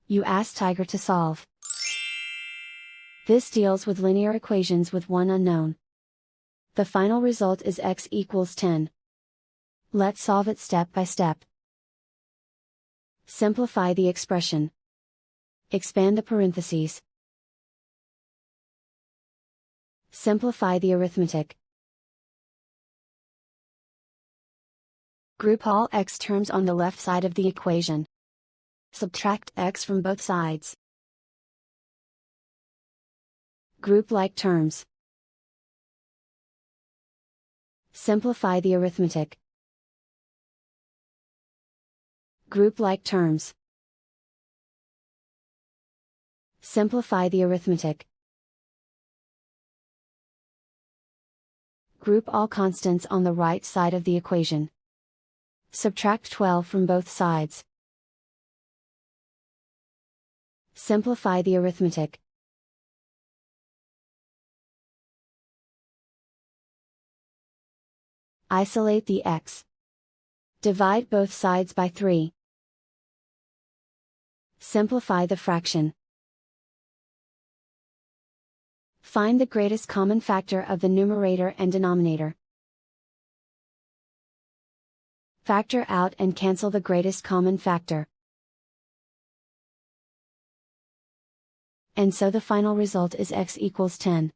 You ask Tiger to solve. This deals with linear equations with one unknown. The final result is x equals 10. Let's solve it step by step. Simplify the expression. Expand the parentheses. Simplify the arithmetic. Group all x terms on the left side of the equation. Subtract x from both sides. Group like terms. Simplify the arithmetic. Group like terms. Simplify the arithmetic. Group all constants on the right side of the equation. Subtract 12 from both sides. Simplify the arithmetic. Isolate the x. Divide both sides by 3. Simplify the fraction. Find the greatest common factor of the numerator and denominator. Factor out and cancel the greatest common factor. And so the final result is x equals 10.